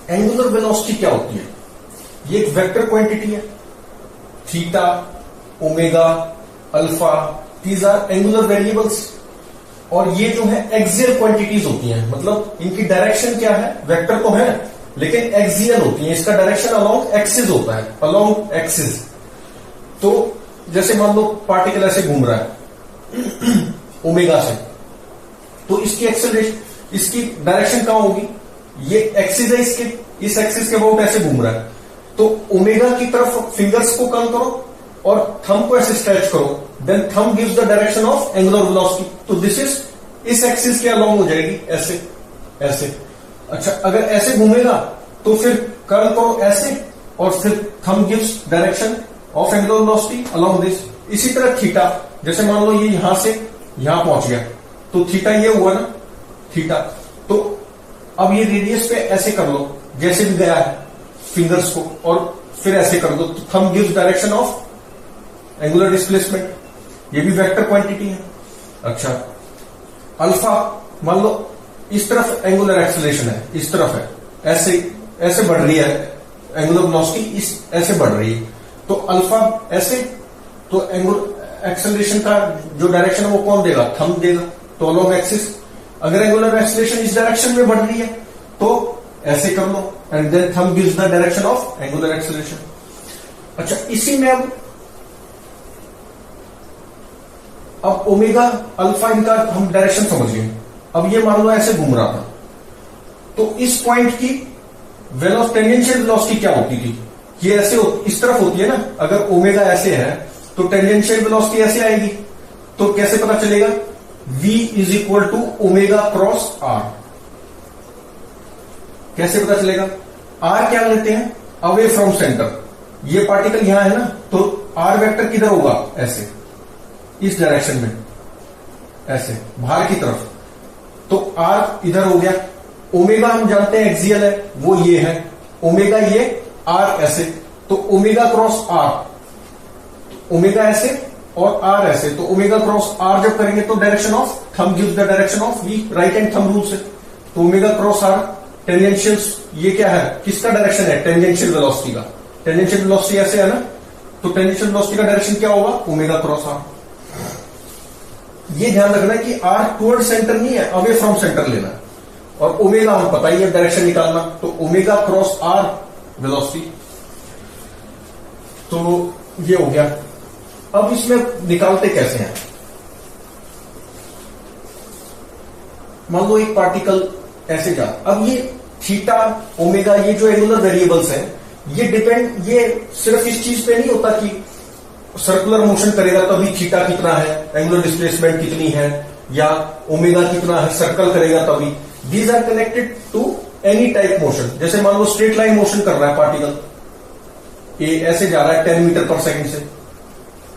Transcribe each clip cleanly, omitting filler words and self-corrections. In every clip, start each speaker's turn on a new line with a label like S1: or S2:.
S1: Angular velocity क्या होती है? ये एक वेक्टर क्वांटिटी है, theta, omega, alpha, these are angular variables. और ये जो है एक्सियल क्वांटिटीज होती हैं, मतलब इनकी डायरेक्शन क्या है, वेक्टर तो है लेकिन एक्सियल होती है, इसका डायरेक्शन अलोंग एक्सिस होता है, अलोंग एक्सिस। तो जैसे मान लो पार्टिकल ऐसे घूम रहा है ओमेगा से, तो इसकी एक्सेलरेशन, इसकी डायरेक्शन कहां होगी, ये एक्सिस है इसके, इस एक्सिस के अबाउट ऐसे घूम रहा है, तो ओमेगा की तरफ फिंगर्स को कर्ल करो और थंब को ऐसे स्ट्रेच करो, then thumb gives the direction of angular velocity. तो दिस इज इस एक्सिस के अलोंग हो जाएगी, ऐसे ऐसे। अच्छा, अगर ऐसे घूमेगा तो फिर कर्ल करो ऐसे और फिर thumb gives direction of angular velocity along this. इसी तरह थीटा, जैसे मान लो ये यहां से यहां पहुंच गया तो थीटा ये हुआ ना, थीटा। तो अब ये रेडियस पे ऐसे कर लो जैसे भी गया है फिंगर्स को, और फिर ऐसे कर दो तो thumb gives direction of angular displacement. ये भी वेक्टर क्वांटिटी है। अच्छा, अल्फा, मान लो इस तरफ एंगुलर एक्सेलरेशन है, इस तरफ है, ऐसे ऐसे बढ़ रही है एंगुलर वेलोसिटी, इस ऐसे बढ़ रही है, तो अल्फा ऐसे, तो एंगुलर एक्सेलरेशन का जो डायरेक्शन है वो कौन देगा, थंब देगा, तो अलोंग एक्सिस। अगर एंगुलर एक्सेलरेशन इस डायरेक्शन में बढ़ रही है तो ऐसे कर लो and then thumb gives the direction of angular acceleration. अच्छा, इसी में अब ओमेगा अल्फा इनका हम डायरेक्शन समझ गए। अब ये मान लो ऐसे घूम रहा था, तो इस पॉइंट की टेंजेंशियल वेलोसिटी क्या होती थी, ये ऐसे इस तरफ होती है ना, अगर ओमेगा ऐसे है तो टेंजेंशियल वेलोसिटी ऐसे आएगी। तो कैसे पता चलेगा, v is equal to omega cross r। कैसे पता चलेगा, r क्या लेते हैं, अवे फ्रॉम सेंटर। ये पार्टिकल यहां है ना, तो r वेक्टर किधर होगा, ऐसे इस डायरेक्शन में, ऐसे बाहर की तरफ, तो r इधर हो गया। ओमेगा हम जानते हैं एक्सियल है, वो ये है ओमेगा, ये r ऐसे, तो ओमेगा क्रॉस r, ओमेगा ऐसे और r ऐसे, तो ओमेगा क्रॉस r जब करेंगे तो direction of thumb gives the direction of v, right hand thumb rule से। तो ओमेगा क्रॉस r टेंजेंशियल, ये क्या है, किसका डायरेक्शन है, टेंजेंशियल वेलोसिटी का। टेंजेंशियल वेलोसिटी ऐसे है ना, तो टेंजेंशियल वेलोसिटी का डायरेक्शन क्या होगा, ओमेगा क्रॉस r। ये ध्यान रखना कि r टुवर्ड सेंटर नहीं है, अवे फ्रॉम सेंटर लेना है। और ओमेगा हम पता ही है डायरेक्शन निकालना, तो ओमेगा क्रॉस r वेलोसिटी, तो ये हो गया। अब इसमें निकालते कैसे हैं, मान लो एक पार्टिकल ऐसे जा, अब ये थीटा ओमेगा ये जो एंगुलर वेरिएबल्स हैं, ये डिपेंड, ये सिर्फ इस चीज पे नहीं होता कि सर्कुलर मोशन करेगा तभी थीटा कितना है, एंगुलर डिस्प्लेसमेंट कितनी है, या ओमेगा कितना है, सर्कल करेगा तभी। These are connected to any type motion. जैसे मान लो स्ट्रेट लाइन मोशन कर रहा है पार्टिकल, ये ऐसे जा रहा है 10 मीटर पर सेकंड से।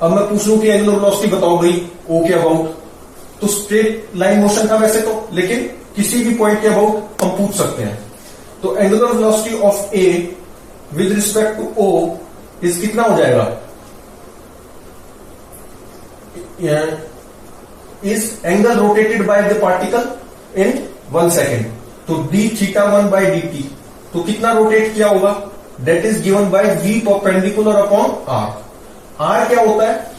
S1: अब मैं पूछ लूं कि एंगुलर वेलोसिटी बताओ भाई, ओ के अबाउट, तो स्ट्रेट लाइन मोशन था वैसे तो, लेकिन किसी भी पॉइंट के अबाउट हम पूछ सकते हैं। तो angular velocity of A with respect to O is कितना हो जाएगा, is angle rotated by the particle in 1 second. तो D theta 1 by D T, तो कितना रोटेट किया होगा, that is given by v perpendicular upon r। r क्या होता है,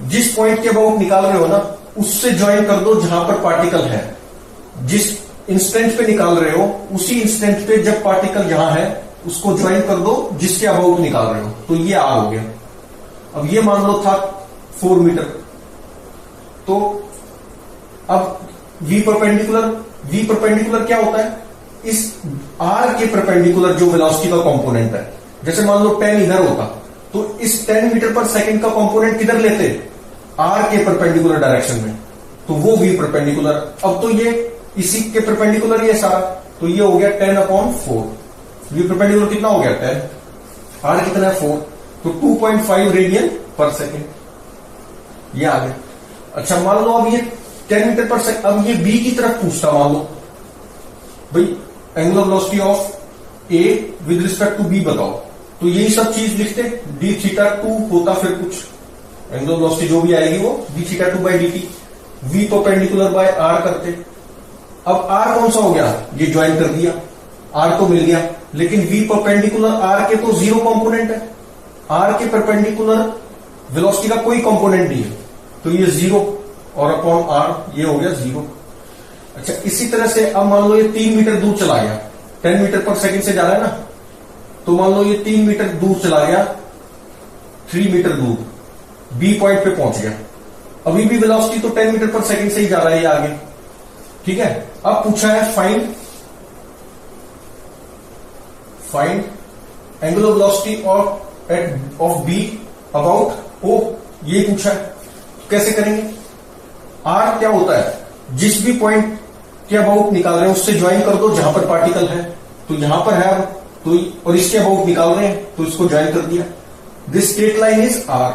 S1: जिस पॉइंट के अबाउट निकाल रहे हो ना, उससे ज्वाइन कर दो जहां पर पार्टिकल है। जिस इंस्टेंट पे निकाल रहे हो उसी इंस्टेंट पे जब पार्टिकल यहां है उसको ज्वाइन कर दो जिसके अबाउट निकाल रहे हो, तो ये r हो गया। अब ये मान लो था 4 मीटर, तो अब v परपेंडिकुलर क्या होता है, इस r के परपेंडिकुलर जो वेलोसिटी का कंपोनेंट है। जैसे मान लो 10 इधर होता, तो इस 10 मीटर पर सेकंड का कंपोनेंट किधर लेते, r के परपेंडिकुलर डायरेक्शन में, तो वो v परपेंडिकुलर। अब तो ये इसी के परपेंडिकुलर ये सारा, तो ये हो गया 10/4। v परपेंडिकुलर कितना हो गया 10, r कितना है 4, तो 2.5 रेडियन पर सेकेंड, ये आ गया। अच्छा, मान लो अब ये 10 मीटर पर सेकंड, अब ये b की तरफ पूछता, मान लो भाई angular velocity of a with respect to b बताओ, तो यही सब चीज लिखते, डी थीटा 2 होता, फिर कुछ एंगुलर वेलोसिटी जो भी आएगी वो D theta 2 by D T, v perpendicular by r करते। अब r कौन सा हो गया, ये ज्वाइन कर दिया, r तो मिल गया, लेकिन v परपेंडिकुलर r के तो जीरो कंपोनेंट है, r के परपेंडिकुलर वेलोसिटी का कोई कंपोनेंट नहीं है, तो ये जीरो और अपॉन r ये हो गया जीरो। अच्छा, इसी तरह से अब मान लो ये 3 मीटर दूर चला गया, 10 मीटर पर सेकंड से जा रहा है ना, तो मान लो ये 3 मीटर दूर चला गया, 3 मीटर दूर बी पॉइंट पे पहुंच गया। अभी भी वेलोसिटी तो 10 मीटर पर सेकंड से ही जा रहा है ये आगे, ठीक है। अब पूछा है find angular velocity of B about O, ये पूछा है। कैसे करेंगे? आर क्या होता है, जिस भी पॉइंट के अबाउट निकाल रहे हैं उससे ज्वाइन कर दो जहां पर पार्टिकल है, तो यहां पर है तो, और इसके अबाउट निकाल रहे हैं तो इसको ज्वाइन कर दिया। This straight line is r.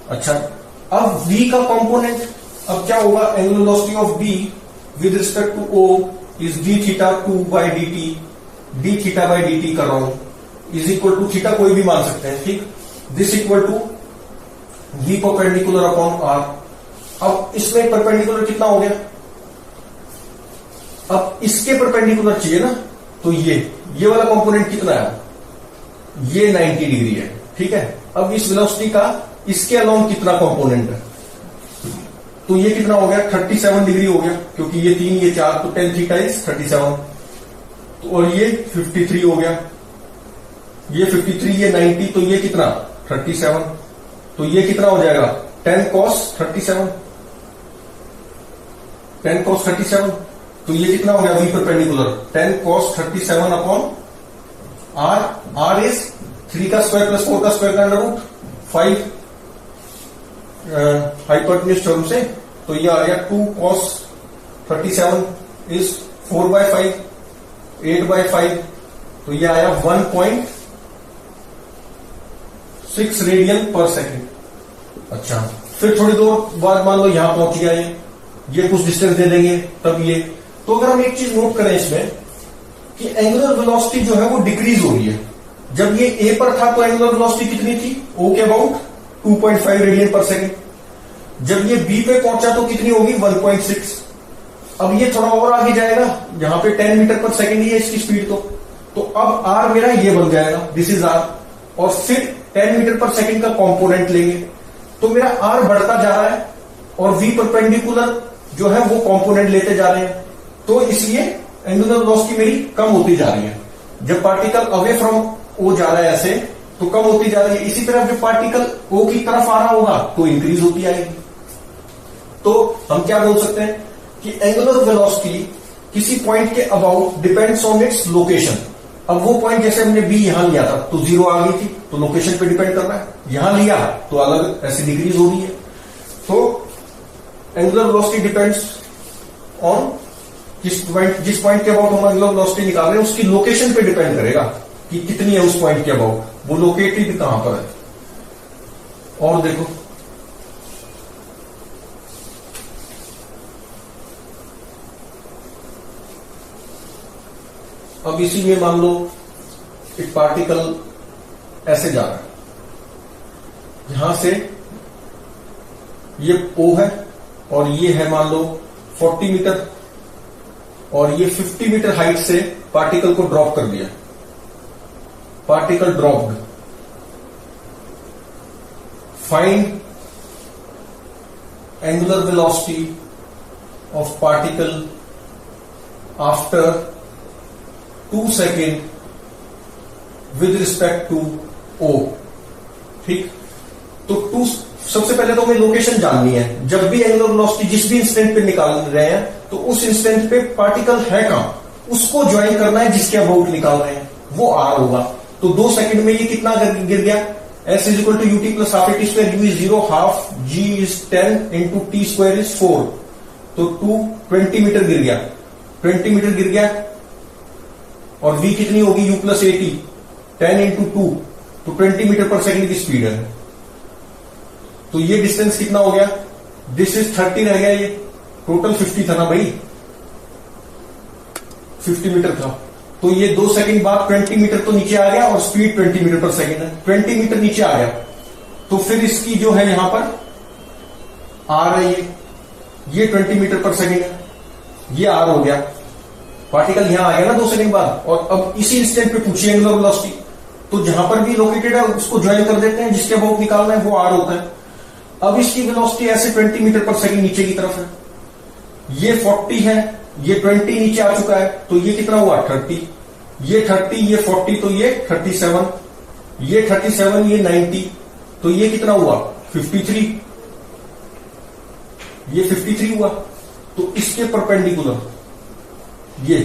S1: अच्छा, अब v का कंपोनेंट अब क्या होगा, angular velocity of b with respect to o is d theta 2 by dt, d theta by dt कर रहा हूं, इज इक्वल टू थीटा कोई भी मान सकते हैं, ठीक। This equal to v perpendicular upon r। अब इसमें परपेंडिकुलर कितना हो गया, अब इसके परपेंडिकुलर चाहिए ना, तो ये वाला कंपोनेंट कितना है, ये 90 डिग्री है, ठीक है। अब इस वेलोसिटी का इसके अलाउंग कितना कंपोनेंट है, तो ये कितना हो गया, 37 डिग्री हो गया, क्योंकि ये 3 ये 4, तो tan थीटा इज 37, तो और ये 53 हो गया, ये 53 ये 90, तो ये कितना 37, तो ये कितना हो जाएगा tan cos 37, tan cos 37, तो ये कितना हो गया v perpendicular tan cos 37 upon r is 3 का स्क्वायर प्लस 4 का स्क्वायर का अंडर रूट 5 हाइपोटेन्यूज टर्म से, तो ये आ गया 2 cos 37 इज 4 बाई 5 8 बाई 5, तो ये आया 1.6 रेडियन पर सेकेंड। अच्छा, फिर थोड़ी देर बाद मान लो यहां पहुंच गया, ये कुछ डिस्टेंस दे देंगे तब ये, तो अगर हम एक चीज नोट करें इसमें कि एंगुलर वेलोसिटी जो है वो डिक्रीज हो रही है। जब ये ए पर था तो एंगुलर वेलोसिटी कितनी थी, ओ के अबाउट 2.5 रेडियन पर सेकेंड। जब ये बी पे पहुंचा तो कितनी होगी 1.6। अब ये थोड़ा और आगे जाएगा, यहां पे 10 मीटर पर सेकेंड ही है इसकी स्पीड, तो अब आर मेरा ये बन जाएगा, दिस इज आर, और फिर 10 मीटर पर सेकेंड का कंपोनेंट लेंगे, तो मेरा आर बढ़ता जा रहा है और वी परपेंडिकुलर जो है वो कंपोनेंट लेते जा रहे हैं, तो इसलिए एंगुलर वेलोसिटी मेरी कम होती जा रही है। जब पार्टिकल अवे फ्रॉम ओ जा रहा है ऐसे, तो कम होती जा रही है। इसी तरह जब पार्टिकल ओ की तरफ आ रहा होगा तो इंक्रीज होती आएगी। तो हम क्या बोल सकते हैं कि एंगुलर वेलोसिटी किसी पॉइंट के about depends on its location. अब वो पॉइंट जैसे हमने बी यहां लिया था तो जीरो आ गई थी, तो लोकेशन पे डिपेंड कर रहा है, यहां लिया तो अलग ऐसे डिक्रीज हो रही है। तो एंगुलर वेलोसिटी डिपेंड्स ऑन जिस पॉइंट के अबाउट हम एंगुलर वेलोसिटी निकाल रहे हैं उसकी लोकेशन पे डिपेंड करेगा कि कितनी है उस पॉइंट के अबाउट, वो लोकेटेड कहां पर है। और देखो अब इसी में मान लो एक पार्टिकल ऐसे जा रहा है, यहां से ये O है और ये है मान लो 40 मीटर, और ये 50 मीटर हाइट से पार्टिकल को ड्रॉप कर दिया, particle dropped. Find angular velocity of particle after 2 second with respect to O, ठीक। तो 2 सबसे पहले तो हमें लोकेशन जाननी है। जब भी एंगुलर वेलोसिटी जिस भी इंस्टेंट पे निकाल रहे हैं तो उस इंस्टेंट पे पार्टिकल है कहां, उसको ज्वाइन करना है जिसके अबाउट निकाल रहे हैं, वो आर होगा। तो 2 सेकंड में ये कितना गिर गया, s is equal to u t plus half a t square, u is 0, half g is 10 into t square is 4, तो 20 मीटर गिर गया, 20 मीटर गिर गया। और v कितनी होगी, u प्लस 80, 10 इंटू 2, तो 20 मीटर पर सेकेंड की स्पीड है। तो ये डिस्टेंस कितना हो गया, दिस इज 30 रह गया, ये टोटल 50 था ना भाई, 50 मीटर था। तो ये 2 सेकंड बाद 20 मीटर तो नीचे आ गया और स्पीड 20 मीटर पर सेकंड है, 20 मीटर नीचे आ गया। तो फिर इसकी जो है यहां पर आर है, ये 20 मीटर पर सेकंड है, ये आर हो गया। पार्टिकल यहां आ गया ना 2 सेकंड बाद, और अब इसी इंस्टेंट पे पूछिए एंगुलर वेलोसिटी, तो जहां पर भी लोकेटेड है उसको ज्वाइन कर देते हैं, जिसके अबाउट निकालना है वो आर होता है। अब इसकी वेलोसिटी ऐसे 20 मीटर पर सेकंड नीचे की तरफ है, ये 40 है, ये 20 नीचे आ चुका है, तो ये कितना हुआ 30, ये 30, ये 40, तो ये 37, ये 37, ये 90, तो ये कितना हुआ 53, ये 53 हुआ। तो इसके परपेंडिकुलर ये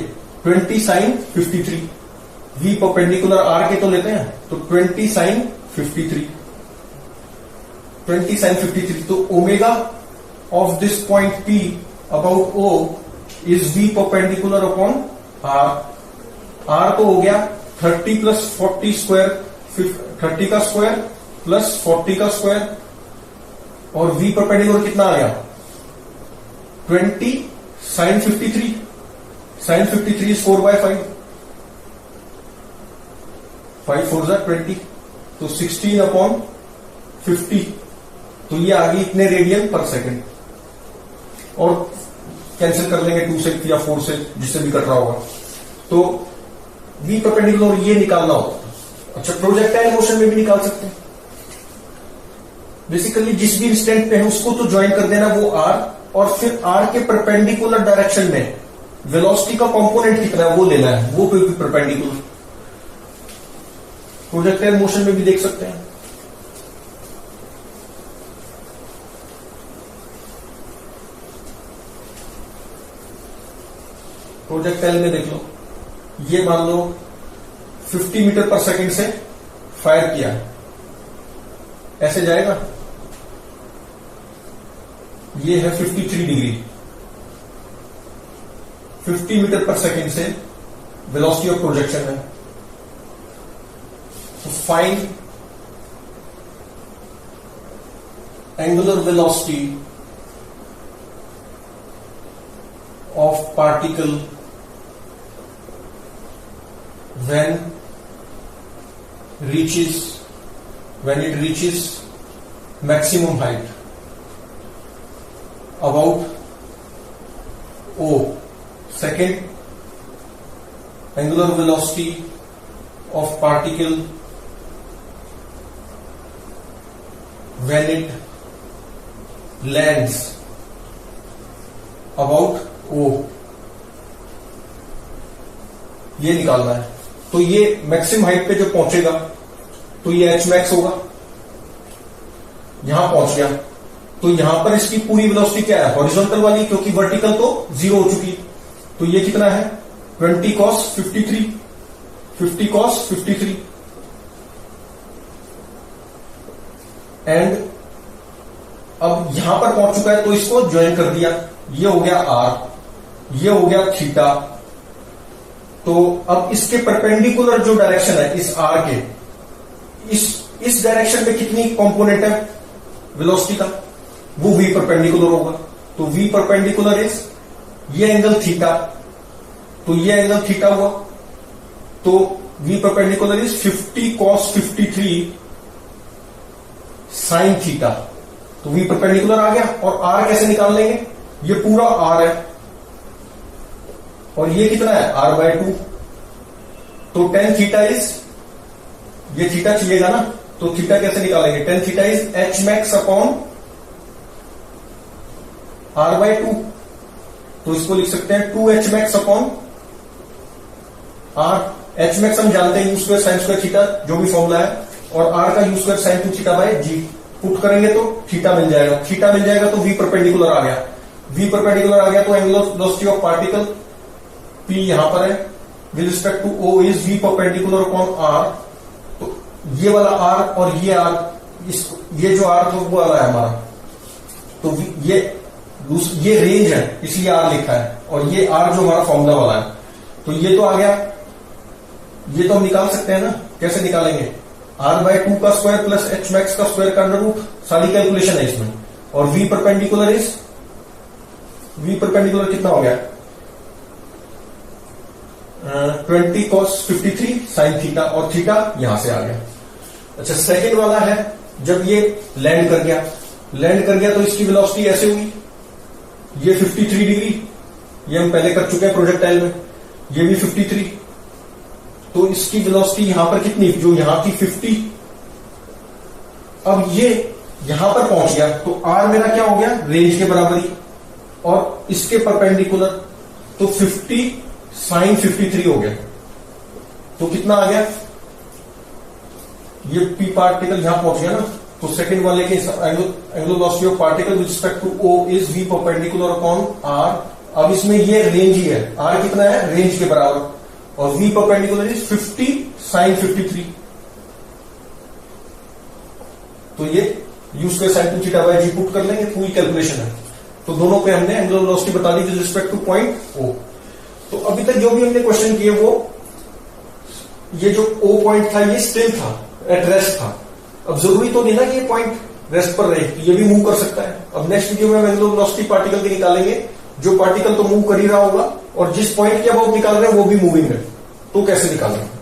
S1: 20 साइन 53, v परपेंडिकुलर r के तो लेते हैं, तो 20 साइन 53, 20 साइन 53, तो omega of this point P about O is v perpendicular upon r। r तो हो गया 30 प्लस 40 स्क्वायर, 30 का स्क्वायर प्लस 40 का स्क्वायर, और v परपेंडिकुलर कितना आ गया 20 साइन 53, साइन 53 इज 4/5, 5 4 जा 20, तो 16 अपॉन 50, तो ये आ गई इतने रेडियन पर सेकंड, और कैंसिल कर लेंगे 2 से या 4 से, जिससे भी कट रहा होगा, तो v परपेंडिकुलर ये निकालना होता है। अच्छा, प्रोजेक्टाइल मोशन में भी निकाल सकते हैं, बेसिकली जिस भी इंस्टेंट पे है उसको तो ज्वाइन कर देना वो r, और फिर r के परपेंडिकुलर डायरेक्शन में वेलोसिटी का कंपोनेंट कितना है वो लेना है, वो भी परपेंडिकुलर। प्रोजेक्टाइल मोशन में भी देख सकते हैं। प्रोजेक्टाइल में देख लो, ये मान लो 50 मीटर पर सेकंड से फायर किया, ऐसे जाएगा, ये है 53 डिग्री, 50 मीटर पर सेकंड से वेलोसिटी ऑफ प्रोजेक्शन है। तो find angular velocity of particle when it reaches maximum height about O. Second, angular velocity of particle when it lands about O, ये निकालना है। तो ये मैक्सिमम हाइट पे जो पहुंचेगा तो ये एच मैक्स होगा, यहां पहुंच गया, तो यहां पर इसकी पूरी वेलोसिटी क्या है हॉरिजॉन्टल वाली, क्योंकि वर्टिकल तो 0 हो चुकी, तो ये कितना है 20 cos 53, 50 cos 53, एंड अब यहां पर पहुंच चुका है तो इसको ज्वाइन कर दिया, ये हो गया r, ये हो गया थीटा। तो अब इसके परपेंडिकुलर जो डायरेक्शन है इस r के, इस डायरेक्शन में कितनी कंपोनेंट है वेलोसिटी का, वो v परपेंडिकुलर होगा, तो v परपेंडिकुलर इज ये एंगल थीटा, तो ये एंगल थीटा हुआ, तो v perpendicular is 50 cos 53 sine theta, तो v परपेंडिकुलर आ गया। और r कैसे निकाल लेंगे, ये पूरा r है और ये कितना है r/2, तो tan थीटा इज, ये थीटा चाहिएगा ना, तो थीटा कैसे निकालेंगे, tan theta is h max upon r/2, तो इसको लिख सकते हैं 2h max upon r। h max हम जानते हैं u² sin² थीटा जो भी फॉर्मूला है, और r का u² sin 2 theta bye g, put करेंगे तो थीटा मिल जाएगा, थीटा मिल जाएगा तो v परपेंडिकुलर आ गया, v परपेंडिकुलर आ गया, तो angular velocity of particle P यहां पर है with respect to O is v perpendicular upon r, तो ये वाला r और ये r, ये जो r तो वो वाला है हमारा, तो ये रेंज है इसलिए r लिखा है, और ये r जो हमारा फॉर्मूला वाला है, तो ये तो आ गया, ये तो हम निकाल सकते हैं ना, कैसे निकालेंगे r/2 का स्क्वायर प्लस h max का स्क्वायर का अंडर रूट, सारी कैलकुलेशन है इसमें, और v perpendicular is, v perpendicular कितना हो गया 20 cos 53 साइन थीटा, और थीटा यहां से आ गया। अच्छा, सेकंड वाला है जब ये लैंड कर गया तो इसकी वेलोसिटी ऐसे हुई, ये 53 डिग्री, ये हम पहले कर चुके हैं प्रोजेक्टाइल में, ये भी 53, तो इसकी वेलोसिटी यहां पर कितनी, जो यहां की 50, अब ये यहां पर पहुंच गया तो आर मेरा क्या हो गया, रेंज के बराबर ही, और इसके परपेंडिकुलर, तो 50 sin 53 हो गया। तो कितना आ गया, ये पी पार्टिकल यहां पहुंच गया ना, तो सेकंड वाले के angular velocity of particle with respect to O is v perpendicular upon r. अब इसमें ये रेंज ही है, आर कितना है, रेंज के बराबर, और वी परपेंडिकुलर इज 50 sin 53। तो ये u square sine 2 theta by g put कर लेंगे, पूरी कैलकुलेशन है। तो दोनों पे हमने एंगुलर वेलोसिटी बता दी with respect to point O. तो अभी तक जो भी हमने क्वेश्चन किए वो, ये जो ओ पॉइंट था ये स्टिल था, एट रेस्ट था। अब जरूरी तो नहीं ना कि ये पॉइंट रेस्ट पर रहे, ये भी मूव कर सकता है। अब नेक्स्ट वीडियो में हम एंगुलर वेलोसिटी पार्टिकल की निकालेंगे, जो पार्टिकल तो मूव कर ही रहा होगा और जिस पॉइंट के अबाउट निकाल रहे हैं वो भी मूविंग है, तो कैसे निकालेंगे।